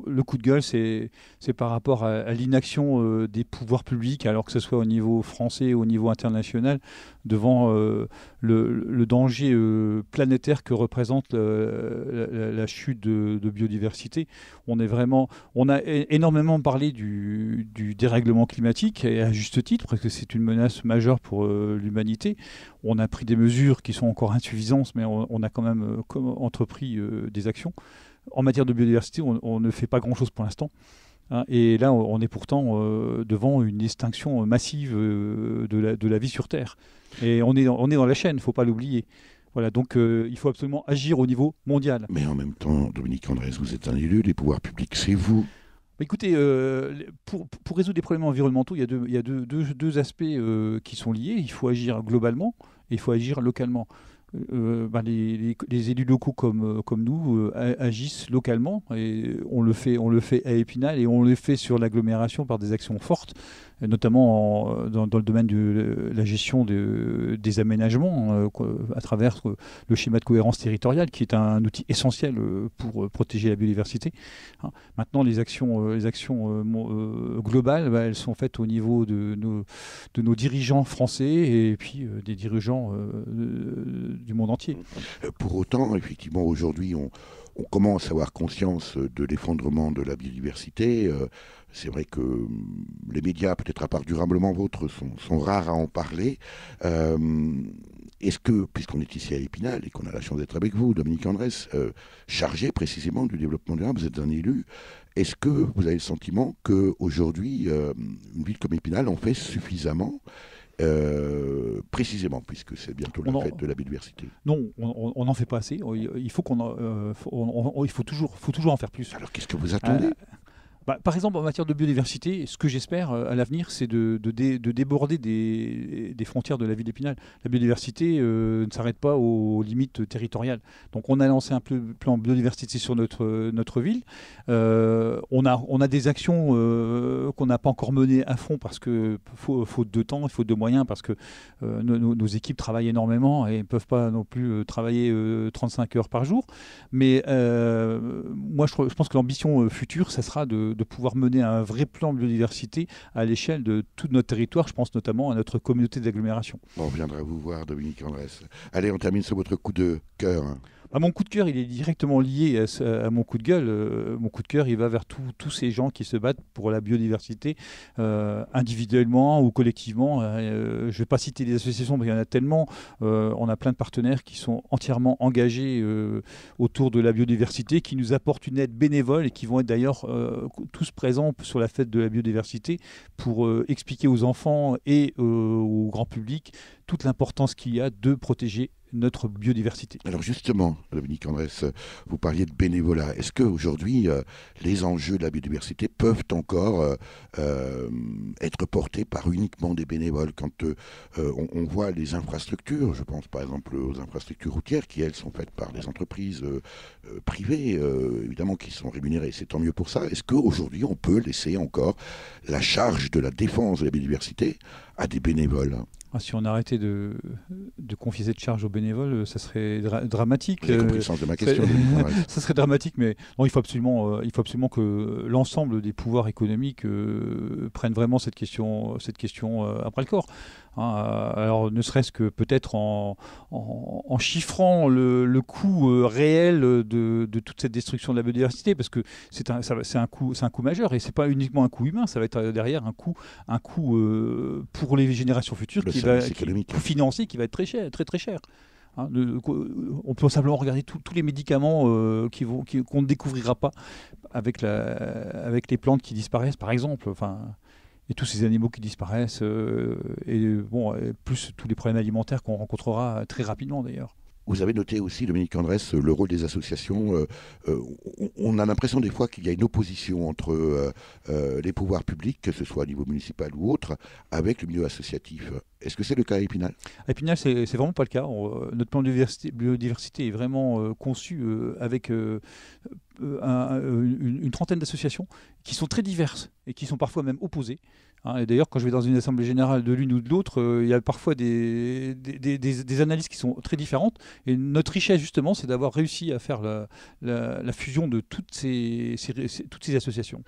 S3: Le coup de gueule, c'est par rapport à l'inaction des pouvoirs publics, alors que ce soit au niveau français ou au niveau international, devant le danger planétaire que représente la chute de biodiversité. On a énormément parlé du dérèglement climatique, et à juste titre, parce que c'est une menace majeure pour l'humanité. On a pris des mesures qui sont encore insuffisantes, mais on a quand même entrepris des actions. En matière de biodiversité, on ne fait pas grand-chose pour l'instant. Et là, on est pourtant devant une extinction massive de la vie sur Terre. Et on est dans la chaîne, il ne faut pas l'oublier. Voilà, donc il faut absolument agir au niveau mondial.
S1: Mais en même temps, Dominique Andrès, vous êtes un élu, les pouvoirs publics, c'est vous.
S3: Écoutez, pour résoudre les problèmes environnementaux, il y a deux aspects qui sont liés. Il faut agir globalement et il faut agir localement. Les élus locaux comme nous agissent localement et on le fait à Épinal et on le fait sur l'agglomération par des actions fortes, notamment dans le domaine de la gestion des aménagements à travers le schéma de cohérence territoriale qui est un outil essentiel pour protéger la biodiversité. Maintenant, les actions globales, elles sont faites au niveau de nos dirigeants français et puis des dirigeants du monde entier.
S1: Pour autant, effectivement, aujourd'hui, on commence à avoir conscience de l'effondrement de la biodiversité. C'est vrai que les médias, peut-être à part Durablement Vôtre, sont rares à en parler. Est-ce que, puisqu'on est ici à Épinal et qu'on a la chance d'être avec vous, Dominique Andrès, chargé précisément du développement durable, vous êtes un élu, est-ce que vous avez le sentiment qu'aujourd'hui, une ville comme Épinal en fait suffisamment précisément, puisque c'est bientôt la fête de la biodiversité?
S3: Non, on n'en fait pas assez. Il faut toujours en faire plus.
S1: Alors qu'est-ce que vous attendez?
S3: Par exemple, en matière de biodiversité, ce que j'espère à l'avenir, c'est de déborder des frontières de la ville d'Épinal. La biodiversité ne s'arrête pas aux limites territoriales. Donc on a lancé un plan biodiversité sur notre ville. On a des actions qu'on n'a pas encore menées à fond parce que faute de temps, faute de moyens, parce que nos équipes travaillent énormément et ne peuvent pas non plus travailler 35 heures par jour. Mais moi, je pense que l'ambition future, ça sera de pouvoir mener un vrai plan biodiversité à l'échelle de tout notre territoire. Je pense notamment à notre communauté d'agglomération.
S1: On viendra vous voir, Dominique Andrès. Allez, on termine sur votre coup de cœur.
S3: Mon coup de cœur, il est directement lié à mon coup de gueule. Mon coup de cœur, il va vers tous ces gens qui se battent pour la biodiversité, individuellement ou collectivement. Je ne vais pas citer des associations, mais il y en a tellement. On a plein de partenaires qui sont entièrement engagés autour de la biodiversité, qui nous apportent une aide bénévole et qui vont être d'ailleurs tous présents sur la fête de la biodiversité pour expliquer aux enfants et au grand public toute l'importance qu'il y a de protéger notre biodiversité.
S1: Alors justement, Dominique Andrès, vous parliez de bénévolat. Est-ce qu'aujourd'hui, les enjeux de la biodiversité peuvent encore être portés par uniquement des bénévoles? Quand on voit les infrastructures, je pense par exemple aux infrastructures routières qui, elles, sont faites par des entreprises privées, évidemment, qui sont rémunérées, c'est tant mieux pour ça. Est-ce qu'aujourd'hui, on peut laisser encore la charge de la défense de la biodiversité à des bénévoles?
S3: Si on arrêtait de confier cette charge aux bénévoles, ça serait dramatique.
S1: Vous avez compris le sens de ma question.
S3: Ça serait dramatique, mais non, il faut absolument que l'ensemble des pouvoirs économiques prennent vraiment cette question à bras le corps. Alors ne serait-ce que peut-être en chiffrant le coût réel de toute cette destruction de la biodiversité, parce que c'est un coût majeur, et c'est pas uniquement un coût humain, ça va être derrière un coût pour les générations futures, coût financier qui va être très cher, très très cher. On peut simplement regarder tous les médicaments qu'on ne découvrira pas avec les plantes qui disparaissent, par exemple. Et tous ces animaux qui disparaissent, et plus tous les problèmes alimentaires qu'on rencontrera très rapidement d'ailleurs.
S1: Vous avez noté aussi, Dominique Andrès, le rôle des associations. On a l'impression des fois qu'il y a une opposition entre les pouvoirs publics, que ce soit au niveau municipal ou autre, avec le milieu associatif. Est-ce que c'est le cas à Épinal ?
S3: À Épinal, c'est vraiment pas le cas. Notre plan de biodiversité est vraiment conçu avec une trentaine d'associations qui sont très diverses et qui sont parfois même opposées. Et d'ailleurs, quand je vais dans une assemblée générale de l'une ou de l'autre, il y a parfois des analyses qui sont très différentes. Et notre richesse, justement, c'est d'avoir réussi à faire la fusion de toutes ces associations.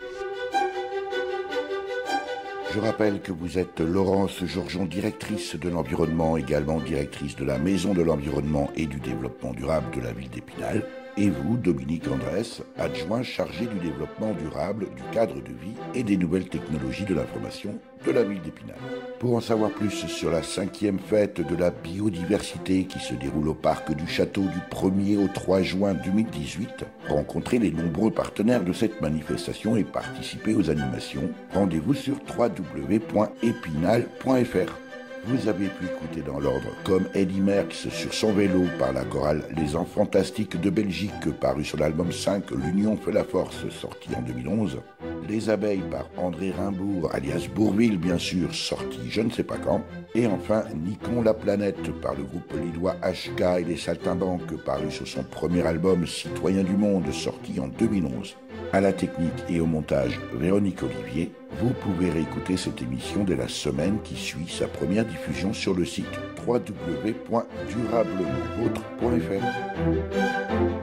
S1: Je rappelle que vous êtes Laurence Georgeon, directrice de l'environnement, également directrice de la Maison de l'environnement et du développement durable de la ville d'Épinal. Et vous, Dominique Andrès, adjoint chargé du développement durable, du cadre de vie et des nouvelles technologies de l'information de la ville d'Épinal. Pour en savoir plus sur la 5e fête de la biodiversité qui se déroule au parc du Château du 1er au 3 juin 2018, rencontrez les nombreux partenaires de cette manifestation et participez aux animations, rendez-vous sur www.epinal.fr. Vous avez pu écouter dans l'ordre Comme Eddy Merckx sur son vélo par la chorale Les Enfants Fantastiques de Belgique, paru sur l'album 5 L'Union fait la force, sorti en 2011. Les Abeilles par André Rimbourg, alias Bourville bien sûr, sorti je ne sais pas quand. Et enfin Nikon la planète par le groupe lillois HK et les Saltimbanques, paru sur son premier album Citoyens du Monde, sorti en 2011. À la technique et au montage, Véronique Olivier. Vous pouvez réécouter cette émission dès la semaine qui suit sa première diffusion sur le site www.durablementvôtre.fr.